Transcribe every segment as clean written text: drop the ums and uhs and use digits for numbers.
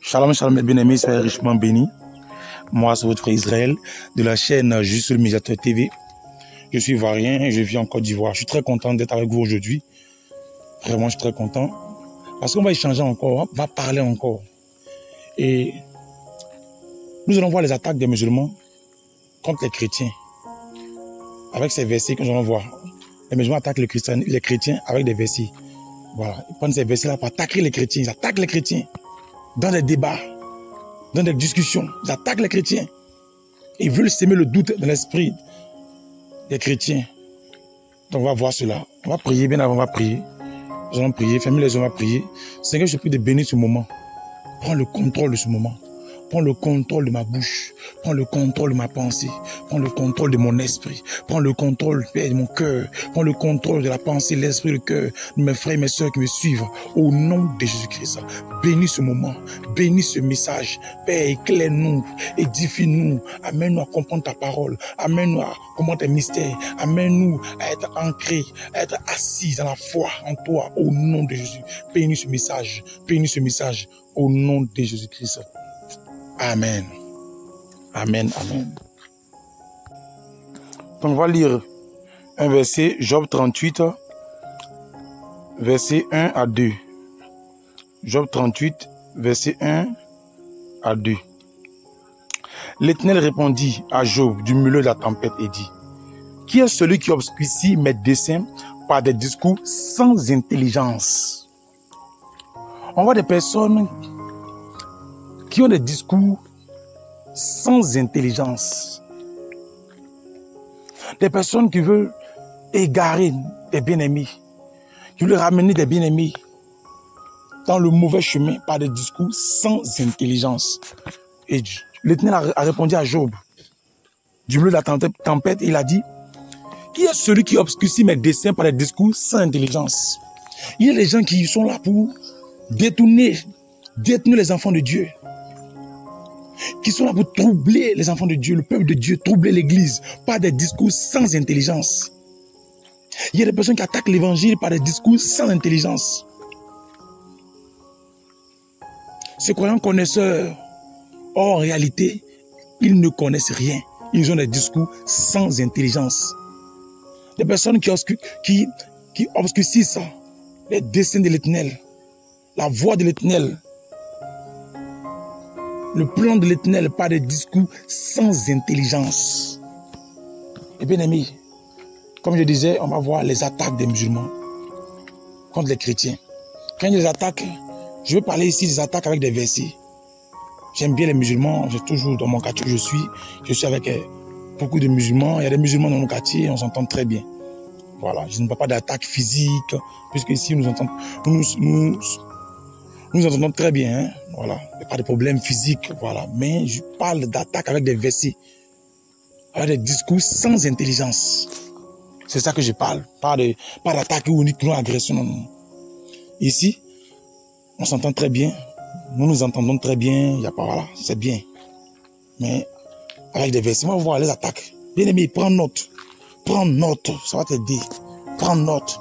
Shalom, shalom, mes bien-aimés, soyez richement bénis. Moi, c'est votre frère Israël de la chaîne Juste le Médiateur TV. Je suis ivoirien et je vis en Côte d'Ivoire. Je suis très content d'être avec vous aujourd'hui. Vraiment, je suis très content. Parce qu'on va échanger encore, on va parler encore. Et nous allons voir les attaques des musulmans contre les chrétiens. Avec ces versets que nous allons voir. Les musulmans attaquent les chrétiens avec des versets. Voilà. Ils prennent ces versets-là pour attaquer les chrétiens. Ils attaquent les chrétiens. Dans des débats, dans des discussions, ils attaquent les chrétiens. Ils veulent s'aimer le doute dans l'esprit des chrétiens. Donc on va voir cela. On va prier, bien avant on va prier. Nous allons prier, famille les hommes, on va prier. Seigneur, je te prie de bénir ce moment. Prends le contrôle de ce moment. Prends le contrôle de ma bouche. Prends le contrôle de ma pensée. Prends le contrôle de mon esprit. Prends le contrôle, Père, de mon cœur. Prends le contrôle de la pensée, l'esprit, le cœur de mes frères et mes soeurs qui me suivent. Au nom de Jésus-Christ. Bénis ce moment. Bénis ce message. Père, éclaire-nous. Édifie-nous. Amène-nous à comprendre ta parole. Amène-nous à comprendre tes mystères. Amène-nous à être ancrés, à être assis dans la foi en toi. Au nom de Jésus. Bénis ce message. Bénis ce message. Au nom de Jésus-Christ. Amen. Amen. Amen. Donc on va lire un verset, Job 38, verset 1 à 2. Job 38, verset 1 à 2. L'Éternel répondit à Job du milieu de la tempête et dit: qui est celui qui obscurcit mes desseins par des discours sans intelligence? On voit des personnes qui ont des discours sans intelligence. Des personnes qui veulent égarer des bien-aimés, qui veulent ramener des bien-aimés dans le mauvais chemin par des discours sans intelligence. Et l'Éternel a répondu à Job, du milieu de la tempête, il a dit: qui est celui qui obscurcit mes desseins par des discours sans intelligence? Il y a des gens qui sont là pour détourner les enfants de Dieu, qui sont là pour troubler les enfants de Dieu, le peuple de Dieu, troubler l'église par des discours sans intelligence. Il y a des personnes qui attaquent l'évangile par des discours sans intelligence. Ces croyants connaisseurs, or en réalité, ils ne connaissent rien. Ils ont des discours sans intelligence. Des personnes qui obscurcissent les desseins de l'Éternel, la voix de l'Éternel, le plan de l'Éternel par des discours sans intelligence. Et bien amis, comme je disais, on va voir les attaques des musulmans contre les chrétiens. Quand il y a des attaques, je vais parler ici des attaques avec des versets. J'aime bien les musulmans, j'ai toujours dans mon quartier où je suis avec beaucoup de musulmans. Il y a des musulmans dans mon quartier, on s'entend très bien. Voilà, je ne parle pas d'attaques physiques, puisque ici nous entendons très bien, hein? Voilà, il n'y a pas de problème physique, voilà. Mais je parle d'attaque avec des versets, avec des discours sans intelligence. C'est ça que je parle, pas d'attaque ou uniquement agression, non. Ici, on s'entend très bien, nous nous entendons très bien, il n'y a pas, voilà, c'est bien. Mais avec des versets, on va voir les attaques. Bien aimé, prends note, ça va t'aider, prends note.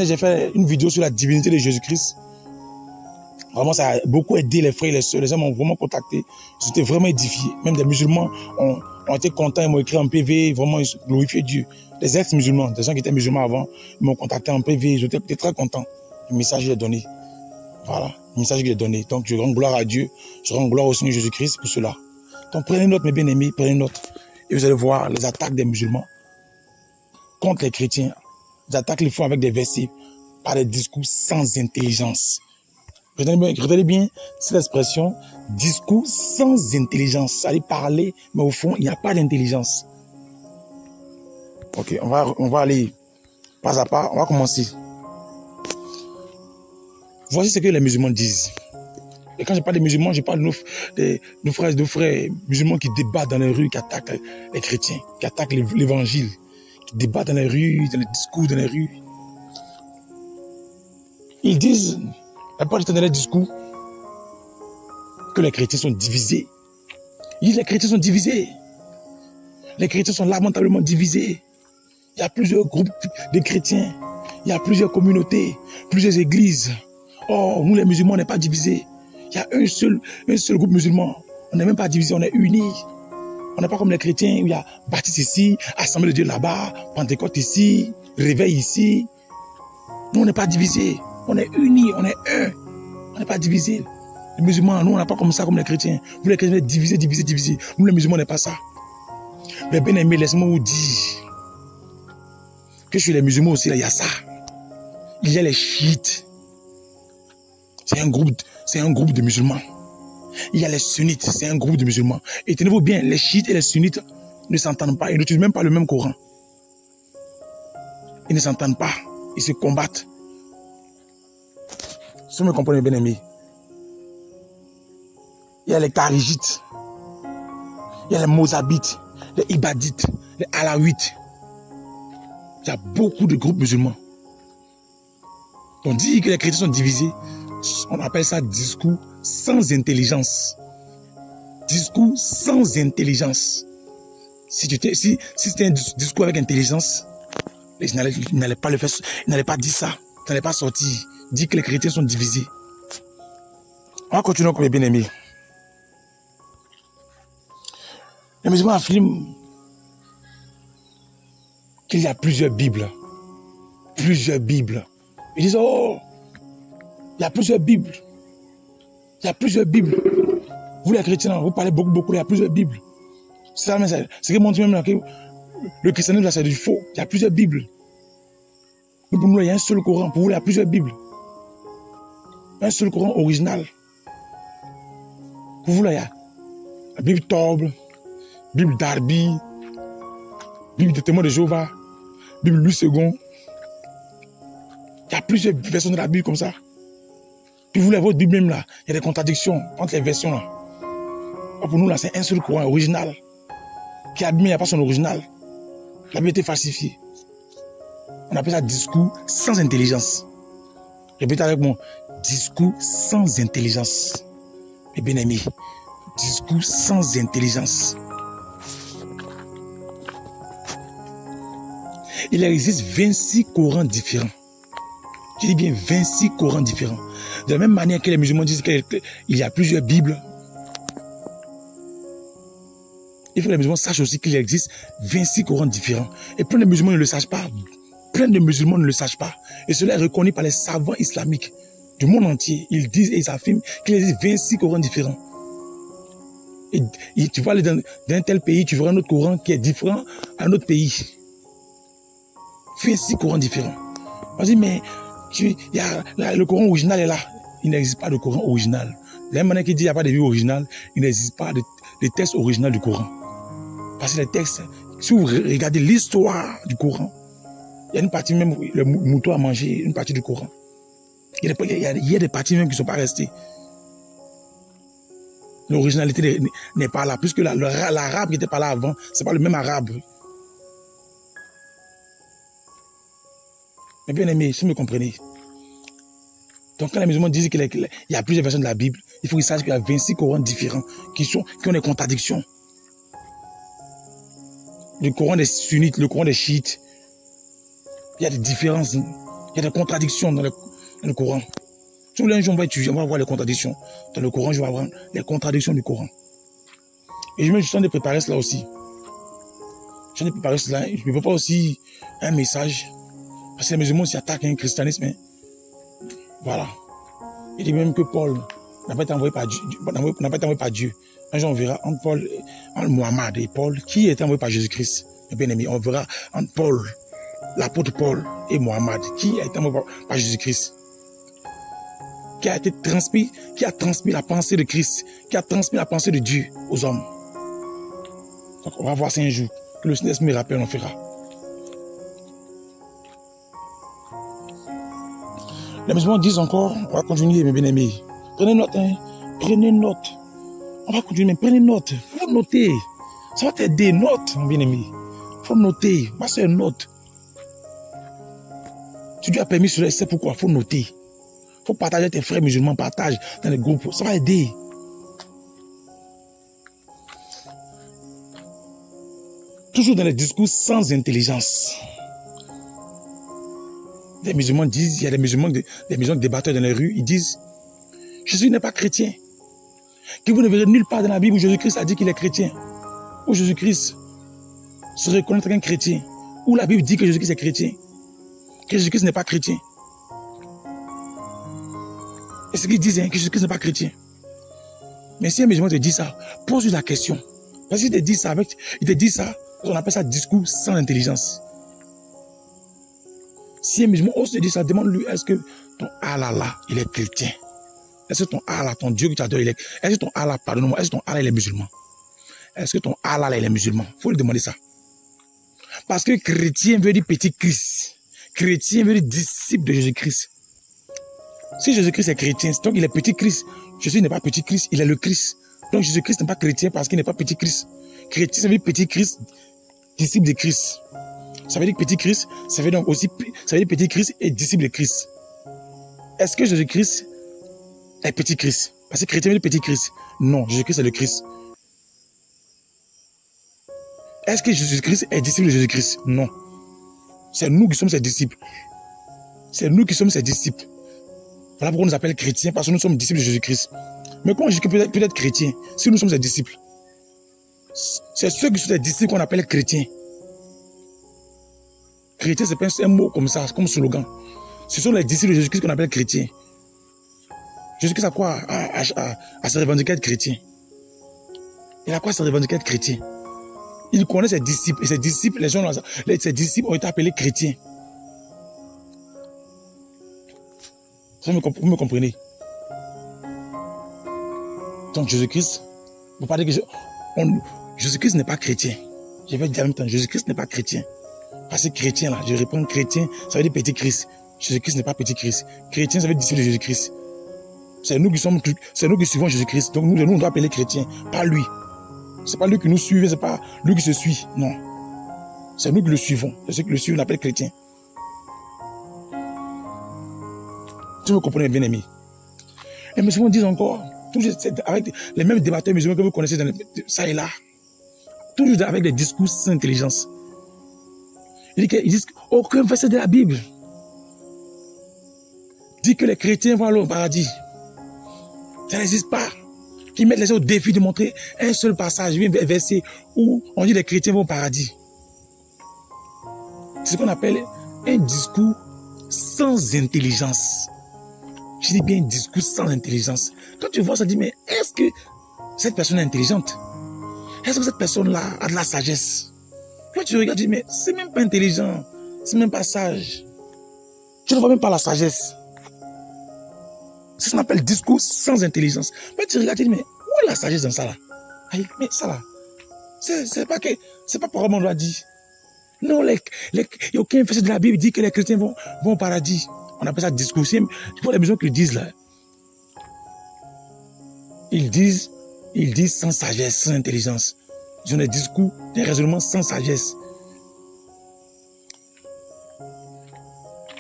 J'ai fait une vidéo sur la divinité de Jésus-Christ. Vraiment, ça a beaucoup aidé les frères et les sœurs. Les gens m'ont vraiment contacté. J'étais vraiment édifié. Même des musulmans ont été contents. Ils m'ont écrit en PV. Vraiment, ils glorifiaient Dieu. Les ex-musulmans, des gens qui étaient musulmans avant, ils m'ont contacté en PV. J'étais très content. Le message qu'il a donné. Voilà. Le message qu'il a donné. Donc, je rends gloire à Dieu. Je rends gloire au Seigneur Jésus-Christ pour cela. Donc, prenez note, mes bien-aimés. Prenez note. Et vous allez voir les attaques des musulmans contre les chrétiens. Ils attaquent les font avec des versets par des discours sans intelligence. Retenez bien cette expression, discours sans intelligence. Ça veut parler, mais au fond, il n'y a pas d'intelligence. Ok, on va aller pas à pas, on va commencer. Voici ce que les musulmans disent. Et quand je parle des musulmans, je parle de nos frères musulmans qui débattent dans les rues, qui attaquent les chrétiens, qui attaquent l'évangile, qui débattent dans les rues, dans les discours dans les rues. Ils disent, la plupart du temps dans les discours, que les chrétiens sont divisés. Ils disent les chrétiens sont divisés. Les chrétiens sont lamentablement divisés. Il y a plusieurs groupes de chrétiens. Il y a plusieurs communautés, plusieurs églises. Oh, nous les musulmans, on n'est pas divisés. Il Il y a un seul groupe musulman. On n'est même pas divisé, on est unis. On n'est pas comme les chrétiens où il y a baptiste ici, Assemblée de Dieu là-bas, Pentecôte ici, Réveil ici. Nous, on n'est pas divisé. On est unis, on est un. On n'est pas divisé. Les musulmans, nous, on n'est pas comme ça comme les chrétiens. Vous, les chrétiens, vous êtes divisés, divisés, divisés. Nous, les musulmans, on n'est pas ça. Mais bien aimé, laisse-moi vous dire que chez les musulmans aussi, là, il y a ça. Il y a les chiites. C'est un groupe de musulmans. Il y a les sunnites, c'est un groupe de musulmans. Et tenez-vous bien, les chiites et les sunnites ne s'entendent pas. Ils n'utilisent même pas le même Coran. Ils ne s'entendent pas. Ils se combattent. Si vous me comprenez, bien aimé. Il y a les Kharijites. Il y a les Mozabites, les Ibadites, les Alaouites. Il y a beaucoup de groupes musulmans. On dit que les chrétiens sont divisés. On appelle ça discours sans intelligence. Discours sans intelligence. Si c'était un discours avec intelligence, ils n'allaient pas le faire, ils n'allaient pas dire ça. Ils n'allaient pas sortir. Dire que les chrétiens sont divisés. On va continuer comme les bien-aimés. Les musulmans affirment qu'il y a plusieurs Bibles. Plusieurs Bibles. Ils disent, oh, il y a plusieurs Bibles. Il y a plusieurs Bibles. Vous les chrétiens, vous parlez beaucoup, il y a plusieurs Bibles. C'est ça, c'est ce qui montre même là que le christianisme, c'est du faux. Il y a plusieurs Bibles. Mais pour nous, il y a un seul Coran. Pour vous, il y a plusieurs Bibles. Un seul Coran original. Pour vous, là, il y a la Bible Torble, Bible Darby, Bible des témoins de Jéhovah, Bible Louis II. Il y a plusieurs versions de la Bible comme ça. Puis vous, votre Bible même là, il y a des contradictions entre les versions là. Pour nous là, c'est un seul Coran original. Qui est abîmé, il n'y a pas son original. La Bible a été falsifiée. On appelle ça discours sans intelligence. Répétez avec moi. Discours sans intelligence. Mes bien-aimés. Discours sans intelligence. Il existe 26 Corans différents. Je dis bien 26 Corans différents. De la même manière que les musulmans disent qu'il y a plusieurs Bibles, il faut que les musulmans sachent aussi qu'il existe 26 Corans différents. Et plein de musulmans ne le sachent pas. Plein de musulmans ne le sachent pas. Et cela est reconnu par les savants islamiques du monde entier. Ils disent et ils affirment qu'il existe 26 Corans différents. Et tu vas aller dans un tel pays, tu verras un autre Coran qui est différent à un autre pays. 26 Corans différents. On dit, mais le Coran original est là. Il n'existe pas de Coran original. De la même manière qu'il dit qu'il n'y a pas de Bible originale, il n'existe pas de texte original du Coran. Parce que les textes, si vous regardez l'histoire du Coran, il y a une partie même, le mouton a mangé une partie du Coran. Il y a des parties même qui ne sont pas restées. L'originalité n'est pas là, puisque l'arabe qui n'était pas là avant, ce n'est pas le même arabe. Mais bien aimé, si vous me comprenez. Donc quand les musulmans disent qu'il y a plusieurs versions de la Bible, il faut qu'ils sachent qu'il y a 26 Corans différents qui ont des contradictions. Le Coran des sunnites, le Coran des chiites, il y a des différences, il y a des contradictions dans le Coran. Si vous voulez un jour, on va étudier, on va voir les contradictions. Dans le Coran, je vais voir les contradictions du Coran. Et je me suis en train de préparer cela aussi. Je suis en train de préparer cela. Je ne peux pas aussi un message. Parce que les musulmans s'y attaquent un christianisme. Hein. Voilà. Il dit même que Paul n'a pas été envoyé par Dieu. N'a pas été envoyé par Dieu. Un jour, on verra entre Mohammed et Paul, qui a été envoyé par Jésus-Christ. Bien aimé, on verra entre Paul, l'apôtre Paul et Mohammed, qui a été envoyé par Jésus-Christ. Qui a transmis la pensée de Christ, qui a transmis la pensée de Dieu aux hommes. Donc, on va voir ça un jour. Que le Seigneur me rappelle, on fera. Les musulmans disent encore, on va continuer, mes bien-aimés. Prenez note, hein. Prenez note. On va continuer, mais prenez note. Il faut noter. Ça va t'aider. Note, mon bien-aimé. Il faut noter. Moi, c'est une note. Si Dieu a permis cela, c'est pourquoi. Il faut noter. Il faut partager avec tes frères musulmans. Partage dans les groupes. Ça va aider. Toujours dans les discours sans intelligence. Les musulmans disent, il y a des musulmans débatteurs dans les rues, ils disent, Jésus n'est pas chrétien. Que vous ne verrez nulle part dans la Bible où Jésus-Christ a dit qu'il est chrétien. Où Jésus-Christ se reconnaît comme un chrétien. Où la Bible dit que Jésus-Christ est chrétien. Que Jésus-Christ n'est pas chrétien. Et ce qu'ils disent, hein, que Jésus-Christ n'est pas chrétien. Mais si un musulman te dit ça, pose-lui la question. Parce qu'il te dit ça, on appelle ça discours sans intelligence. Si un musulman ose te dire ça, demande-lui, est-ce que ton Allah là, il est chrétien? Est-ce que ton Allah, ton Dieu que tu adores, est-ce que ton Allah, pardonne-moi, est-ce que ton Allah, il est musulman? Est-ce que ton Allah là, il est musulman? Il faut lui demander ça. Parce que chrétien veut dire petit Christ. Chrétien veut dire disciple de Jésus-Christ. Si Jésus-Christ est chrétien, donc il est petit Christ. Jésus n'est pas petit Christ, il est le Christ. Donc Jésus-Christ n'est pas chrétien parce qu'il n'est pas petit Christ. Chrétien, ça veut dire petit Christ, disciple de Christ. Ça veut dire petit Christ, ça veut donc aussi, ça veut dire petit Christ et disciple de Christ. Est-ce que Jésus-Christ est petit Christ? Parce que chrétien veut dire petit Christ. Non, Jésus-Christ est le Christ. Est-ce que Jésus-Christ est disciple de Jésus-Christ? Non. C'est nous qui sommes ses disciples. C'est nous qui sommes ses disciples. Voilà pourquoi on nous appelle chrétiens, parce que nous sommes disciples de Jésus-Christ. Mais comment Jésus-Christ peut être chrétien si nous sommes ses disciples? C'est ceux qui sont ses disciples qu'on appelle chrétiens. Chrétien, c'est pas un mot comme ça, comme slogan. Ce sont les disciples de Jésus-Christ qu'on appelle chrétiens. Jésus-Christ a quoi à se revendiquer être chrétien? Il a quoi à se revendiquer être chrétien? Il connaît ses disciples, et ses disciples, ses disciples ont été appelés chrétiens. Vous me comprenez? Donc Jésus-Christ, vous parlez que Jésus-Christ n'est pas chrétien. Je vais dire en même temps, Jésus-Christ n'est pas chrétien. Parce que chrétien là, je réponds chrétien, ça veut dire petit Christ. Jésus-Christ n'est pas petit Christ. Chrétien, ça veut dire disciple de Jésus-Christ. C'est nous qui suivons Jésus-Christ. Donc nous, on doit appeler chrétien, pas lui. C'est pas lui qui nous suit, c'est pas lui qui se suit. Non. C'est nous qui le suivons. C'est ceux qui le suivent, on appelle chrétien. Tu me comprenez, bien aimé. Les musulmans disent encore, toujours avec les mêmes débatteurs musulmans que vous connaissez dans ça et là, toujours avec des discours sans intelligence. Ils disent qu'aucun verset de la Bible dit que les chrétiens vont aller au paradis. Ça n'existe pas. Qui mettent les gens au défi de montrer un seul passage, un verset où on dit que les chrétiens vont au paradis. C'est ce qu'on appelle un discours sans intelligence. Je dis bien un discours sans intelligence. Quand tu vois ça, tu dis, mais est-ce que cette personne est intelligente? Est-ce que cette personne-là a de la sagesse? Quand tu regardes, tu dis, mais c'est même pas intelligent, c'est même pas sage. Tu ne vois même pas la sagesse. C'est ce qu'on appelle discours sans intelligence. Mais tu regardes, tu dis, mais où est la sagesse dans ça là? Aïe, mais ça là, c'est pas pour on l'a dit. Non, il n'y a aucun verset de la Bible qui dit que les chrétiens vont au paradis. On appelle ça discours. Pour les maisons qu'ils disent là, ils disent sans sagesse, sans intelligence. Ils ont des discours, des raisonnements sans sagesse.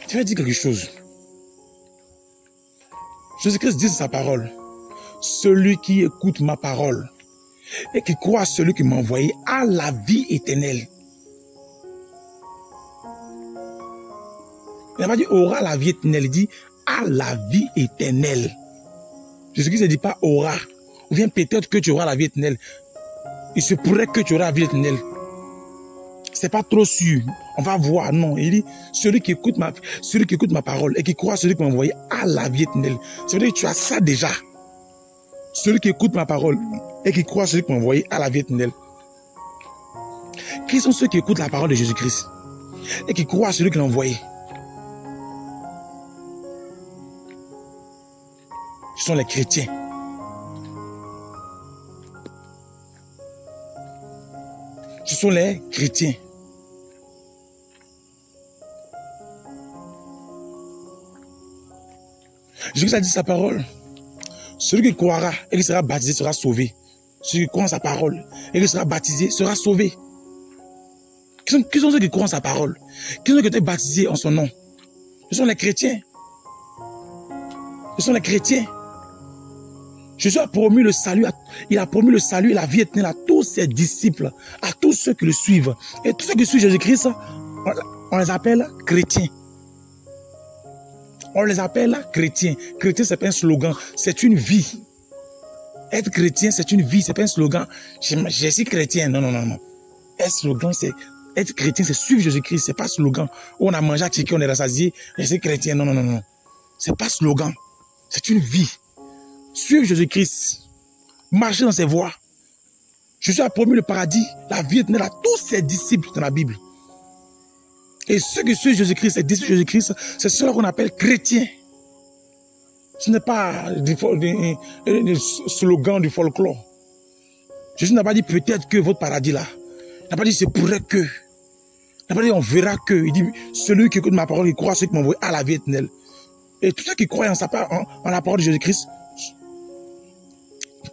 Tu vas dire quelque chose. Jésus-Christ dit sa parole. Celui qui écoute ma parole et qui croit à celui qui m'a envoyé a la vie éternelle. Il n'a pas dit aura la vie éternelle, il dit à la vie éternelle. Jésus-Christ ne dit pas aura, ou bien peut-être que tu auras la vie éternelle. Il se pourrait que tu auras la vie éternelle. C'est pas trop sûr. On va voir. Non, il dit celui qui écoute ma parole et qui croit à celui qui m'a envoyé a la vie éternelle. Ça veut dire que tu as ça déjà. Celui qui écoute ma parole et qui croit à celui qui m'a envoyé a la vie éternelle. Qui sont ceux qui écoutent la parole de Jésus-Christ et qui croient à celui qui l'a envoyé? Ce sont les chrétiens. Ce sont les chrétiens. Jésus a dit sa parole. Celui qui croira et qui sera baptisé sera sauvé. Celui qui croit en sa parole et qui sera baptisé sera sauvé. Qui sont ceux qui croient en sa parole? Qui sont ceux qui ont été baptisés en son nom? Ce sont les chrétiens. Ce sont les chrétiens. Jésus a promis le salut, il a promis le salut et la vie éternelle à tous ses disciples, à tous ceux qui le suivent. Et tous ceux qui suivent Jésus-Christ, on les appelle chrétiens. On les appelle chrétiens. Chrétien, c'est pas un slogan, c'est une vie. Être chrétien, c'est une vie, c'est pas un slogan. Je suis chrétien. Non, non, non, non. Être slogan, c'est être chrétien, c'est suivre Jésus-Christ. C'est pas slogan. On a mangé à chicken, on est rassasié. Je suis chrétien. Non, non, non, non. C'est pas slogan. C'est une vie. Suivre Jésus-Christ. Marcher dans ses voies. Jésus a promis le paradis, la vie éternelle à tous ses disciples dans la Bible. Et ceux qui suivent Jésus-Christ, les disciples de Jésus-Christ, c'est ceux qu'on appelle chrétiens. Ce n'est pas des slogans du folklore. Jésus n'a pas dit peut-être que votre paradis là. Il n'a pas dit c'est pourrait que. Il n'a pas dit on verra que. Il dit celui qui écoute ma parole, il croit à ce qui m'a envoyé à la vie éternelle. Et tous ceux qui croient en la parole de Jésus-Christ,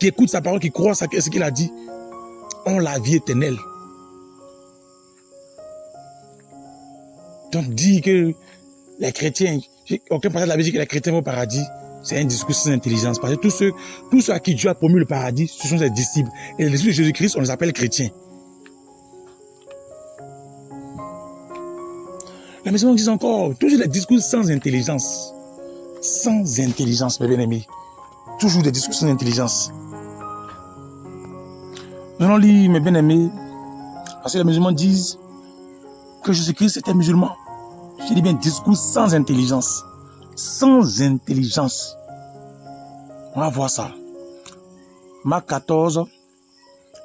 qui écoutent sa parole, qui croient à ce qu'il a dit, ont la vie éternelle. Donc dire que les chrétiens, aucun passage de la Bible dit que les chrétiens vont au paradis, c'est un discours sans intelligence. Parce que tous ceux à qui Dieu a promis le paradis, ce sont ses disciples. Et les disciples de Jésus-Christ, on les appelle chrétiens. La maison dit encore, toujours des discours sans intelligence. Sans intelligence, mes bien-aimés. Toujours des discours sans intelligence. Nous allons lire, mes bien-aimés, parce que les musulmans disent que Jésus-Christ était musulman. Je dis bien discours sans intelligence. Sans intelligence. On va voir ça. Marc 14,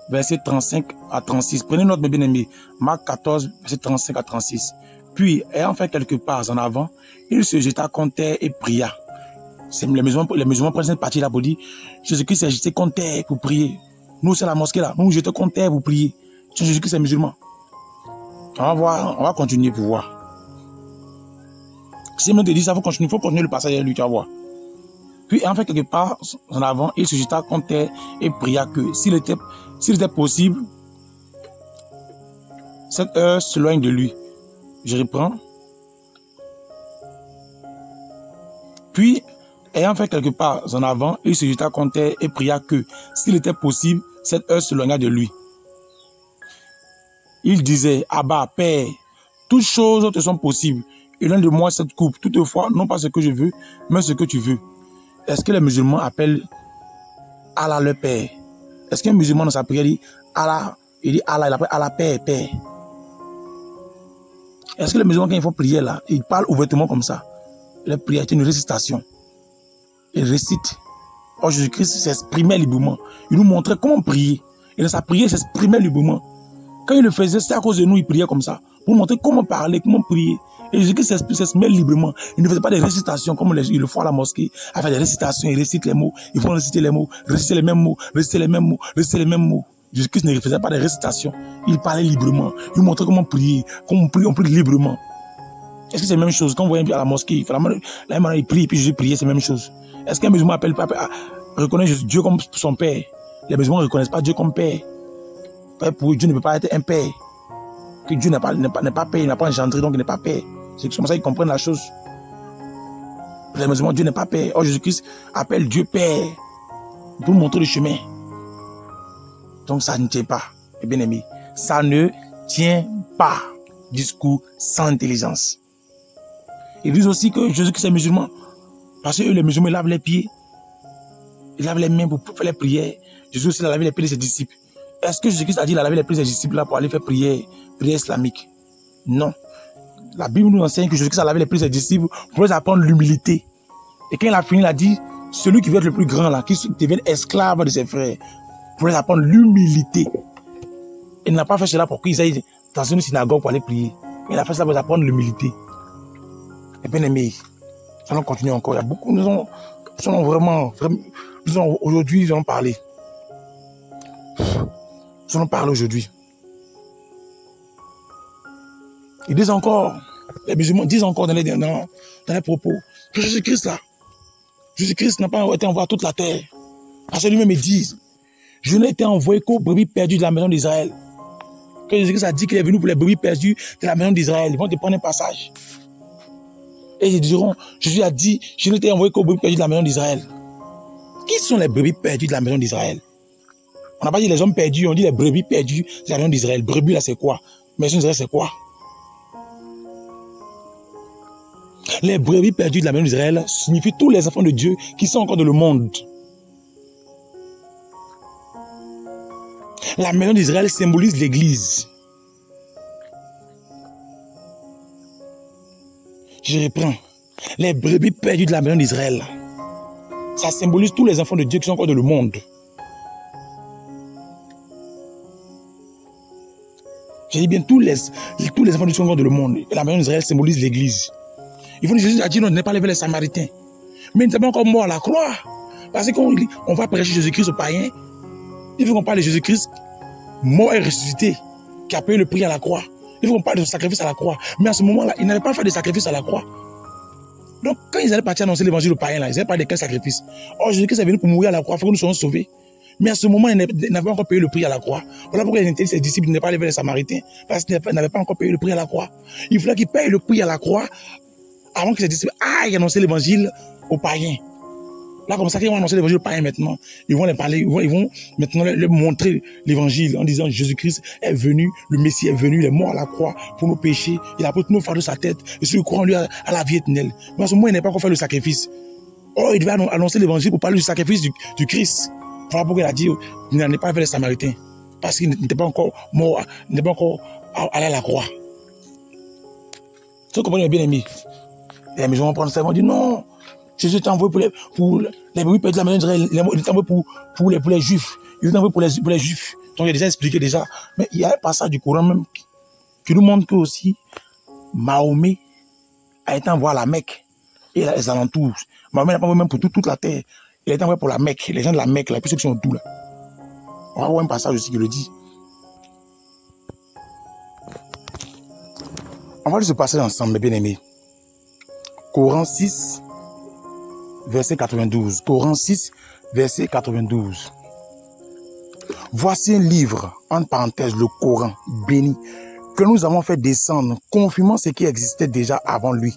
verset 35 à 36. Prenez note, mes bien-aimés. Marc 14, verset 35 à 36. Puis, ayant fait quelques pas en avant, il se jeta contre terre et pria. Les musulmans prennent cette partie là pour dire Jésus-Christ s'est jeté contre terre pour prier. Nous, c'est la mosquée là. Nous, jetons contre terre pour prier. Jésus-Christ est musulman. On va voir, on va continuer pour voir. Si on te dit ça, il faut continuer le passage de lui, tu vas voir. Puis, en fait, quelque part en avant, il se jeta contre terre et pria que, s'il était possible, cette heure s'éloigne de lui. Je reprends. Puis, ayant fait quelque part en avant, il se jeta contre terre et pria que, s'il était possible, cette heure s'éloigna de lui. Il disait, Abba, Père, toutes choses te sont possibles. Et l'un de moi cette coupe, toutefois, non pas ce que je veux, mais ce que tu veux. Est-ce que les musulmans appellent Allah le Père? Est-ce qu'un musulman dans sa prière dit Allah, il appelle Allah Père, Père? Est-ce que les musulmans, quand ils font prière là, ils parlent ouvertement comme ça? La prière est une récitation. Ils récitent. Or, Jésus-Christ s'exprimait librement. Il nous montrait comment prier. Et dans sa prière, il s'exprimait librement. Quand il le faisait, c'était à cause de nous, il priait comme ça. Pour montrer comment parler, comment prier. Et Jésus-Christ s'exprimait librement. Il ne faisait pas des récitations comme ils le font à la mosquée. Il fait des récitations, il récite les mots. Ils vont réciter les mots, réciter les mêmes mots, réciter les mêmes mots, réciter les mêmes mots. Jésus-Christ ne faisait pas des récitations. Il parlait librement. Il montrait comment prier, comment on prie librement. Est-ce que c'est la même chose? Quand vous voyez à la mosquée, là, il prie, puis Jésus priait, c'est la même chose. Est-ce qu'un musulman reconnaît Dieu comme son père? Les musulmans ne reconnaissent pas Dieu comme père. Pour Dieu ne peut pas être un père. Que Dieu n'est pas père, il n'a pas engendré, donc il n'est pas père. C'est comme ça qu'ils comprennent la chose. Les musulmans, Dieu n'est pas père. Or, Jésus-Christ appelle Dieu père pour montrer le chemin. Donc ça ne tient pas, mes bien-aimés. Ça ne tient pas. Discours sans intelligence. Ils disent aussi que Jésus-Christ est musulman. Parce que eux, les musulmans, ils lavent les pieds. Ils lavent les mains pour faire les prières. Jésus aussi a lavé les pieds de ses disciples. Est-ce que Jésus-Christ a dit qu'il a lavé les pieds de ses disciples là pour aller faire prière islamique? Non. La Bible nous enseigne que Jésus-Christ a lavé les pieds de ses disciples pour les apprendre l'humilité. Et quand il a fini, il a dit, celui qui veut être le plus grand là, qui devienne esclave de ses frères, pour les apprendre l'humilité. Il n'a pas fait cela pour qu'ils aillent dans une synagogue pour aller prier. Il a fait ça pour apprendre l'humilité. Et bien aimé, nous allons continuer encore. Il y a beaucoup, aujourd'hui, nous allons parler. Nous allons parler aujourd'hui. Ils disent encore, les musulmans disent encore dans les propos, que Jésus-Christ là, Jésus-Christ n'a pas été envoyé à toute la terre. Parce que lui-même, il dit, je n'ai été envoyé qu'aux brebis perdues de la maison d'Israël. Que Jésus-Christ a dit qu'il est venu pour les brebis perdues de la maison d'Israël. Ils vont te prendre un passage. Et ils diront, Jésus a dit, je n'ai été envoyé qu'aux brebis perdues de la maison d'Israël. Qui sont les brebis perdues de la maison d'Israël? On n'a pas dit les hommes perdus, on dit les brebis perdues de la maison d'Israël. Brebis là c'est quoi? Maison d'Israël c'est quoi? Les brebis perdues de la maison d'Israël signifient tous les enfants de Dieu qui sont encore dans le monde. La maison d'Israël symbolise l'église. Je reprends. Les brebis perdues de la maison d'Israël. Ça symbolise tous les enfants de Dieu qui sont encore dans le monde. J'ai dit bien tous les enfants de Dieu qui sont encore dans le monde. Et la maison d'Israël symbolise l'église. Il faut que Jésus a dit non, n'est pas levé les Samaritains. Mais ils n'étaient pas encore morts à la croix. Parce qu'on va prêcher Jésus-Christ aux païens. Il faut qu'on parle de Jésus-Christ mort et ressuscité, qui a payé le prix à la croix. Il faut qu'on parle de son sacrifice à la croix. Mais à ce moment-là, ils n'allaient pas faire de sacrifice à la croix. Donc, quand ils allaient partir annoncer l'évangile aux païens, là, ils n'avaient pas de quel sacrifice. Or, Jésus-Christ est venu pour mourir à la croix, il faut que nous soyons sauvés. Mais à ce moment, ils n'avaient pas encore payé le prix à la croix. Voilà pourquoi ils ont dit ses disciples ne pas aller vers les Samaritains, parce qu'ils n'avaient pas encore payé le prix à la croix. Il fallait qu'ils payent le prix à la croix avant que ses disciples aillent annoncer l'évangile aux païens. Là, comme ça, qu'ils vont annoncer l'évangile aux païens maintenant, ils vont les parler, ils vont maintenant leur montrer l'évangile en disant Jésus-Christ est venu, le Messie est venu, il est mort à la croix pour nos péchés, il a pris tous nos fardeaux de sa tête, et ceux qui croient en lui à la vie éternelle. Mais à ce moment, il n'a pas encore fait le sacrifice. Oh, il devait annoncer l'évangile pour parler du sacrifice du Christ. Voilà pourquoi il a dit, il n'en est pas vers les Samaritains, parce qu'il n'était pas encore mort, il n'était pas encore allé à la croix. Vous comprenez, bien aimé? Les musulmans prennent ça, ils vont dire non. Jésus est envoyé pour les brebis perdues de la maison d'Israël, il est envoyé pour les juifs, il est envoyé pour les juifs. Donc il a déjà expliqué déjà. Mais il y a un passage du Coran même qui nous montre que aussi Mahomet a été envoyé à la Mecque et les alentours. Mahomet n'a pas envoyé même pour toute la terre. Il a été envoyé pour la Mecque, les gens de la Mecque, là, puis ceux qui sont autour là. On va voir un passage aussi qui le dit. On va lire ce passage ensemble, mes bien-aimés. Coran 6, verset 92. Coran 6, verset 92. Voici un livre, entre parenthèses, le Coran, béni, que nous avons fait descendre, confirmant ce qui existait déjà avant lui,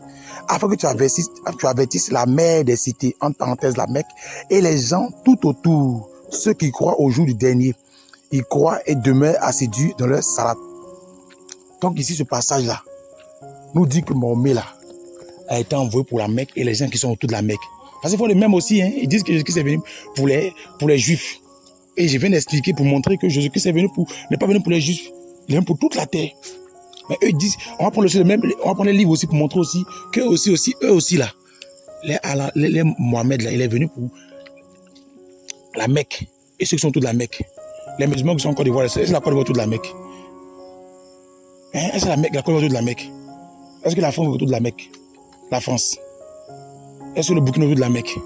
afin que tu avertisses la mère des cités, entre parenthèses, la Mecque, et les gens tout autour, ceux qui croient au jour du dernier. Ils croient et demeurent assidus dans leur salat. Donc ici, ce passage-là, nous dit que Mahomet, là, a été envoyé pour la Mecque et les gens qui sont autour de la Mecque. Parce qu'il faut le même aussi, hein. Ils disent que Jésus-Christ est venu pour les Juifs. Et je viens d'expliquer pour montrer que Jésus-Christ n'est pas venu pour les Juifs, il est venu pour toute la terre. Mais eux disent, on va prendre les livres aussi pour montrer aussi qu'eux aussi là, les Mohamed là, il est venu pour la Mecque. Et ceux qui sont autour de la Mecque. Les musulmans qui sont en Côte d'Ivoire, c'est la Côte d'Ivoire autour de la Mecque. Hein? Est-ce que la Côte d'Ivoire autour de la Mecque? Est-ce que la France est autour de la Mecque? La France. Est-ce que le Burkina est autour de la Mecque?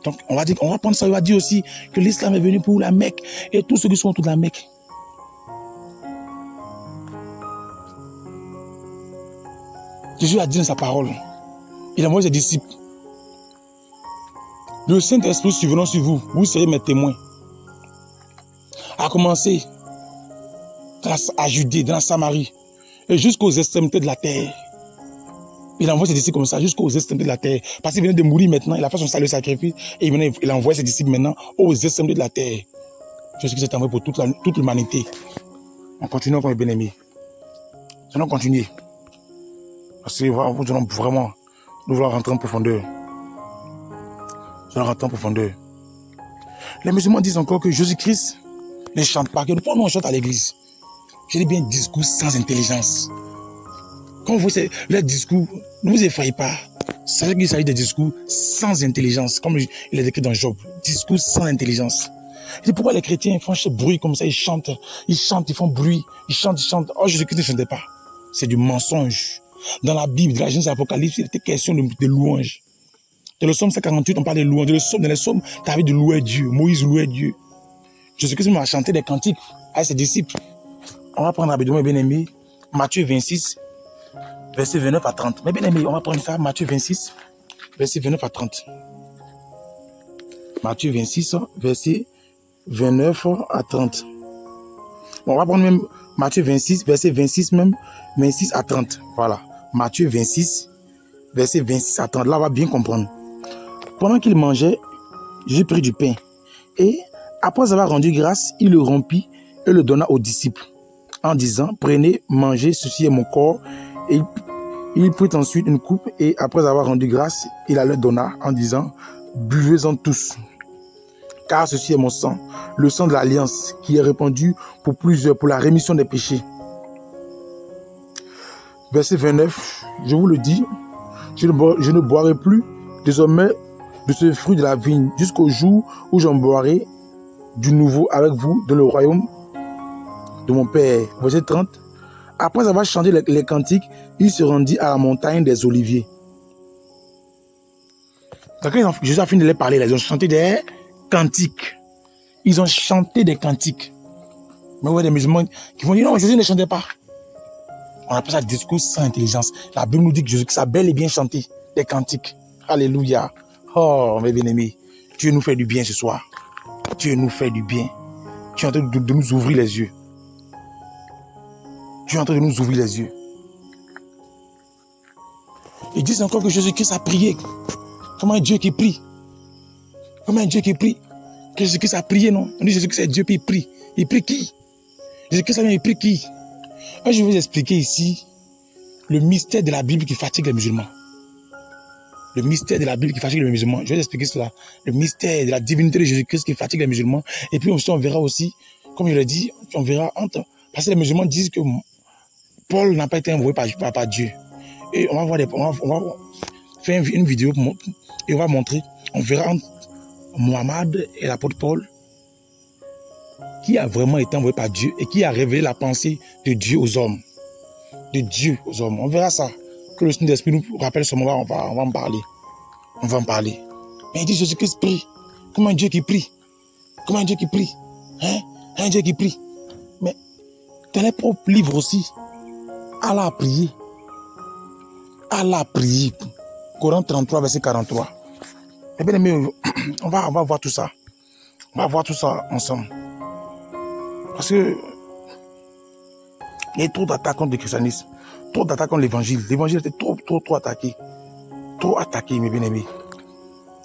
Donc, on va prendre ça, on va dire aussi que l'islam est venu pour la Mecque et tous ceux qui sont autour de la Mecque. Jésus a dit dans sa parole, il a envoyé ses disciples. Le Saint-Esprit survenant sur vous, vous serez mes témoins. A commencer à Judée, dans la Samarie, et jusqu'aux extrémités de la terre. Il a envoyé ses disciples comme ça, jusqu'aux extrémités de la terre. Parce qu'il venait de mourir maintenant, il a fait son salut sacrifice, et il a envoyé ses disciples maintenant aux extrémités de la terre. Jésus-Christ est envoyé pour toute l'humanité. On continue encore, mes bien-aimés. Nous allons continuer. Parce que vraiment, nous voulons rentrer en profondeur. Nous allons rentrer en profondeur. Les musulmans disent encore que Jésus-Christ ne chante pas, que nous prenons un chant à l'église. Je dis bien discours sans intelligence. Quand vous voyez leur discours, ne vous effrayez pas. Sachez qu'il s'agit de discours sans intelligence, comme il est écrit dans Job. Discours sans intelligence. Je dis pourquoi les chrétiens font ce bruit comme ça, ils chantent, ils font bruit, ils chantent. Oh, Jésus-Christ ne chantait pas. C'est du mensonge. Dans la Bible, dans la Genèse et l'Apocalypse, il était question de louange. Dans le psaume 148, on parle de louange. Dans les psaumes, tu avais de louer Dieu. Moïse louait Dieu. Jésus-Christ m'a chanté des cantiques à ses disciples. On va prendre rapidement, mes bien-aimés, Matthieu 26, verset 29 à 30. Mes bien-aimés, on va prendre ça, Matthieu 26, verset 29 à 30. Matthieu 26, verset 29 à 30. Bon, on va prendre même Matthieu 26, verset 26 même, 26 à 30. Voilà. Matthieu 26, verset 26 à 30. Là, on va bien comprendre. Pendant qu'il mangeait, Jésus prit du pain. Et après avoir rendu grâce, il le rompit et le donna aux disciples. En disant, prenez, mangez, ceci est mon corps. Et il prit ensuite une coupe et après avoir rendu grâce, il la leur donna en disant, buvez-en tous. car ceci est mon sang, le sang de l'alliance qui est répandu pour plusieurs, pour la rémission des péchés. Verset 29, je vous le dis, je ne boirai plus désormais de ce fruit de la vigne jusqu'au jour où j'en boirai du nouveau avec vous dans le royaume de mon Père. Verset 30, après avoir chanté les cantiques, il se rendit à la montagne des Oliviers. Quand Jésus a fini de les parler, ils ont chanté des cantiques. Ils ont chanté des cantiques. Mais vous voyez des musulmans qui vont dire non, Jésus ne chantait pas. On appelle ça discours sans intelligence. La Bible nous dit que Jésus a bel et bien chanté des cantiques. Alléluia. Oh, mes bien-aimés, Dieu nous fait du bien ce soir. Dieu nous fait du bien. Dieu est en train de nous ouvrir les yeux. Dieu est en train de nous ouvrir les yeux. Ils disent encore que Jésus-Christ a prié. Comment un Dieu qui prie? Comment un Dieu qui prie? Que Jésus-Christ a prié, non? On dit Jésus-Christ est Dieu puis il prie. Il prie qui? Jésus-Christ a bien, il prie qui? Alors, je vais vous expliquer ici le mystère de la Bible qui fatigue les musulmans. Le mystère de la Bible qui fatigue les musulmans. Je vais vous expliquer cela. Le mystère de la divinité de Jésus-Christ qui fatigue les musulmans. Et puis on verra aussi, comme je l'ai dit, on verra entre... Parce que les musulmans disent que Paul n'a pas été envoyé par Dieu. Et on va faire une vidéo et on va montrer, on verra entre Mohammed et l'apôtre Paul qui a vraiment été envoyé par Dieu et qui a révélé la pensée de Dieu aux hommes. De Dieu aux hommes. On verra ça. Que le Saint-Esprit nous rappelle ce moment, on va en parler. On va en parler. Mais il dit Jésus-Christ prie. Comme un Dieu qui prie. Comme un Dieu qui prie. Hein? Un Dieu qui prie. Mais dans les propres livres aussi, Allah a prié. Allah a prié. Coran 33, verset 43. Eh bien, on va voir tout ça. On va voir tout ça ensemble. Parce que il y a trop d'attaques contre le christianisme. Trop d'attaques contre l'évangile. L'évangile était trop attaqué. Trop attaqué, mes bien-aimés.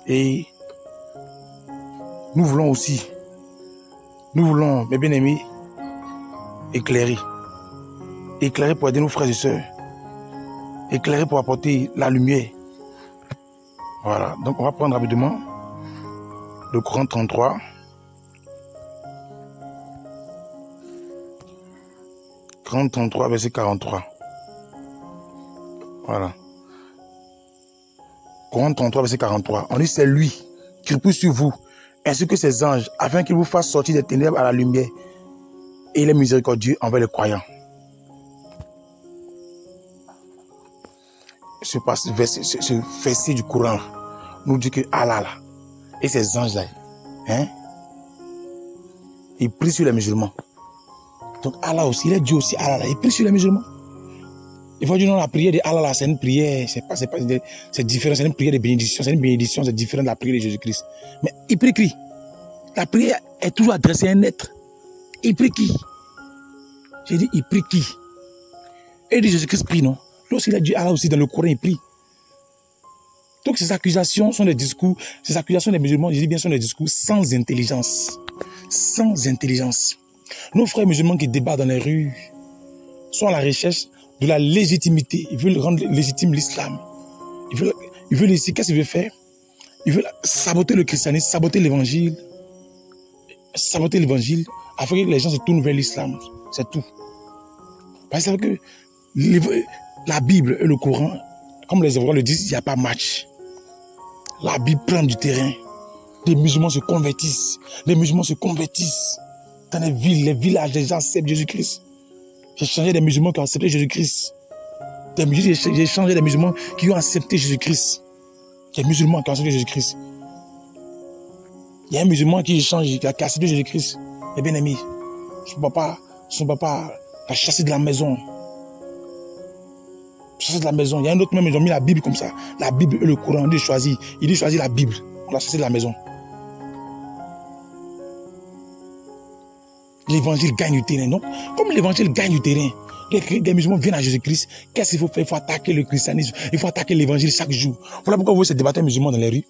Et nous voulons aussi, mes bien-aimés, éclairer. Éclairer pour aider nos frères et sœurs. Éclairer pour apporter la lumière. Voilà. Donc, on va prendre rapidement le Coran 33. Coran 33, verset 43. Voilà. Coran 33, verset 43. On dit c'est lui qui repousse sur vous, ainsi que ses anges, afin qu'il vous fasse sortir des ténèbres à la lumière, et il est miséricordieux envers les croyants. Ce verset du Coran nous dit que Allah là, et ses anges là, hein, ils prient sur les musulmans. Donc Allah aussi, il est Dieu aussi, Allah là, il prie sur les musulmans. Il faut dire non, la prière de Allah là, c'est une prière, c'est différent, c'est une prière de bénédiction, c'est différent de la prière de Jésus-Christ. Mais il prie qui? La prière est toujours adressée à un être. Il prie qui? J'ai dit, il prie qui? Et il dit Jésus-Christ prie, non? Lorsqu'il a dit Allah aussi dans le Coran, il prie. Donc ces accusations sont des discours, ces accusations des musulmans, je dis bien, sont des discours sans intelligence. Sans intelligence. Nos frères musulmans qui débattent dans les rues sont à la recherche de la légitimité. Ils veulent rendre légitime l'islam. Ils veulent ici, qu'est-ce qu'ils veulent faire? Ils veulent saboter le christianisme, saboter l'évangile, afin que les gens se tournent vers l'islam. C'est tout. Parce que la Bible et le Coran, comme les Hébreux le disent, il n'y a pas match. La Bible prend du terrain. Les musulmans se convertissent. Les musulmans se convertissent. Dans les villes, les villages, les gens acceptent Jésus-Christ. J'ai changé des musulmans qui ont accepté Jésus-Christ. J'ai changé des musulmans qui ont accepté Jésus-Christ. Des musulmans qui ont accepté Jésus-Christ. Il y a un musulman qui a accepté Jésus-Christ. Eh bien aimé, son papa l'a chassé de la maison. Chassé de la maison. Il y a un autre même, ils ont mis la Bible comme ça. La Bible et le Coran, on dit choisir. Il dit choisir la Bible. On l'a chassé de la maison. L'évangile gagne du terrain. Donc, comme l'évangile gagne du terrain, les musulmans viennent à Jésus-Christ. Qu'est-ce qu'il faut faire? Il faut attaquer le christianisme. Il faut attaquer l'évangile chaque jour. Voilà pourquoi vous voyez ces débatteurs musulmans dans les rues.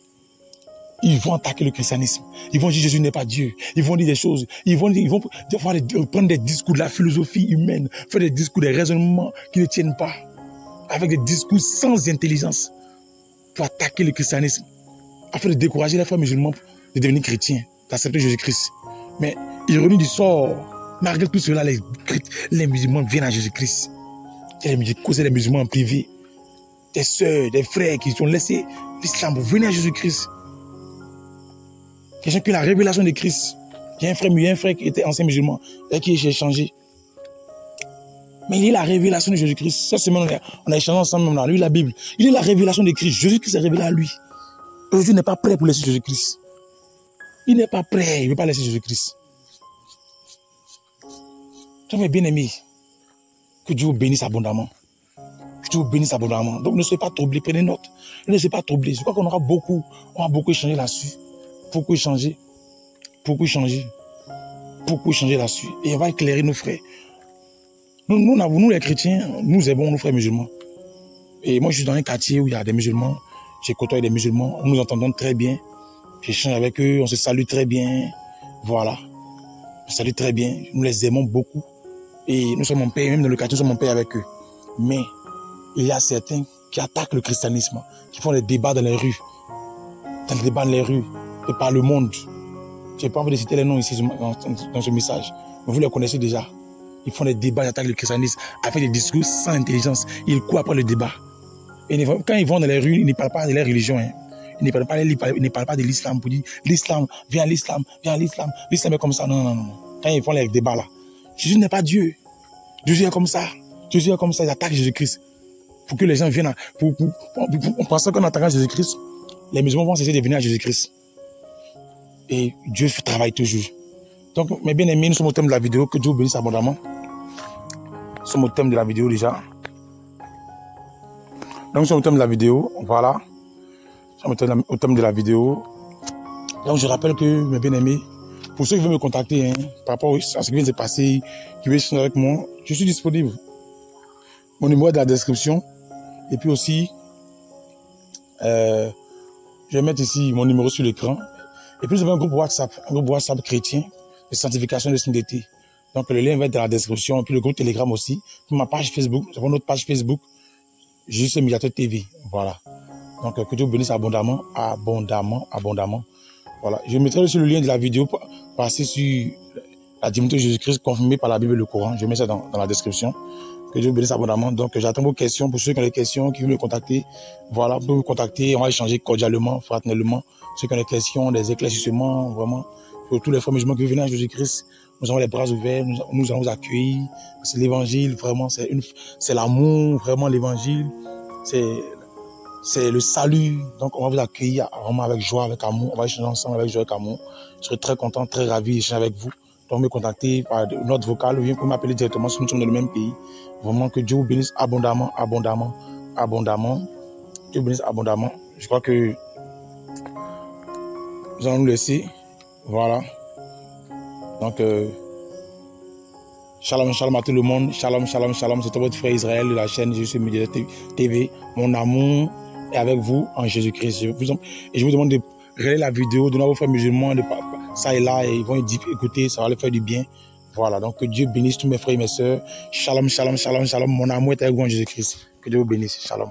Ils vont attaquer le christianisme. Ils vont dire Jésus n'est pas Dieu. Ils vont dire des choses. Ils vont prendre des discours de la philosophie humaine, faire des discours, des raisonnements qui ne tiennent pas, avec des discours sans intelligence, pour attaquer le christianisme, afin de décourager les frères musulmans de devenir chrétiens. d'accepter Jésus-Christ. Mais ironie du sort, malgré tout cela, les musulmans viennent à Jésus-Christ. Les musulmans en privé, des sœurs, des frères qui ont laissé l'islam pour venir à Jésus-Christ. Les gens qui ont la révélation de Christ. Il y a un frère qui était ancien musulman et qui a changé. Mais il est la révélation de Jésus-Christ. Cette semaine, on a échangé ensemble, on a lu la Bible. Il est la révélation de Christ. Jésus-Christ s'est révélé à lui. Aujourd'hui, il n'est pas prêt pour laisser Jésus-Christ. Il n'est pas prêt, il ne veut pas laisser Jésus-Christ. J'aimerais bien aimer que Dieu vous bénisse abondamment. Que Dieu vous bénisse abondamment. Donc ne soyez pas troublés, prenez note. Ne soyez pas troublés. Je crois qu'on aura beaucoup, on va beaucoup échanger là-dessus. Beaucoup échanger. Beaucoup échanger. Beaucoup échanger là-dessus. Et on va éclairer nos frères. Nous les chrétiens, nous aimons nos frères musulmans. Et moi je suis dans un quartier où il y a des musulmans. J'ai côtoyé des musulmans. Nous nous entendons très bien. J'échange avec eux, on se salue très bien. Voilà. On se salue très bien. Nous les aimons beaucoup. Et nous sommes en paix, même dans le quartier, nous sommes en paix avec eux. Mais il y a certains qui attaquent le christianisme, qui font des débats dans les rues. Dans les débats dans les rues, et par le monde. Je n'ai pas envie de citer les noms ici dans ce message. Mais vous les connaissez déjà. Ils font des débats, ils attaquent le christianisme, avec des discours sans intelligence. Ils courent après le débat. Et quand ils vont dans les rues, ils ne parlent pas de leur religion. Hein. Ils ne parlent pas de l'islam pour dire l'islam, viens à l'islam, viens à l'islam. L'islam est comme ça. Non, non, non. Quand ils font les débats là, Jésus n'est pas Dieu. Jésus est comme ça. Jésus est comme ça. Ils attaquent Jésus-Christ. Pour que les gens viennent. On pense qu'en attaquant Jésus-Christ, les musulmans vont cesser de venir à Jésus-Christ. Et Dieu travaille toujours. Donc, mes bien-aimés, nous sommes au thème de la vidéo. Que Dieu vous bénisse abondamment. Nous sommes au thème de la vidéo déjà. Donc, nous sommes au thème de la vidéo. Voilà. Nous sommes au thème de la vidéo. Donc, je rappelle que, mes bien-aimés, pour ceux qui veulent me contacter, hein, par rapport à ce qui vient de se passer, qui veulent échanger avec moi, je suis disponible. Mon numéro est dans la description. Et puis aussi, je vais mettre ici mon numéro sur l'écran. Et puis, vous avez un groupe WhatsApp chrétien de sanctification de Sindété. Donc, le lien va être dans la description. Et puis, le groupe Telegram aussi. Puis, ma page Facebook. Nous avons notre page Facebook. Juste Médiateur TV. Voilà. Donc, que Dieu vous bénisse abondamment, abondamment, abondamment. Voilà. Je mettrai aussi le lien de la vidéo pour passer sur la divinité de Jésus-Christ confirmée par la Bible et le Coran. Je mets ça dans la description. Que Dieu vous bénisse abondamment. Donc, j'attends vos questions. Pour ceux qui ont des questions, qui veulent me contacter, voilà, vous pouvez me contacter. On va échanger cordialement, fraternellement. Ceux qui ont des questions, des éclaircissements, vraiment. Pour tous les frères musulmans qui veulent venir à Jésus-Christ, nous avons les bras ouverts, nous allons vous accueillir. C'est l'évangile, vraiment, c'est l'amour, vraiment l'évangile. C'est le salut. Donc, on va vous accueillir vraiment avec joie, avec amour. On va échanger ensemble avec joie, avec amour. Je serai très content, très ravi d'échanger avec vous. Donc, me contacter par notre vocal ou bien pour m'appeler directement si nous sommes dans le même pays. Vraiment que Dieu vous bénisse abondamment, abondamment, abondamment. Dieu vous bénisse abondamment. Je crois que nous allons nous laisser. Voilà. Donc, shalom, shalom à tout le monde. Shalom, shalom, shalom. C'est votre frère Israël de la chaîne Je suis Médiateur TV. Mon amour est avec vous en Jésus-Christ. Et je vous demande de regarder la vidéo, de nos frères musulmans, de ça et là, et ils vont écouter, ça va leur faire du bien. Voilà. Donc, que Dieu bénisse tous mes frères et mes sœurs. Shalom, shalom, shalom, shalom. Mon amour est avec vous en Jésus-Christ. Que Dieu vous bénisse. Shalom.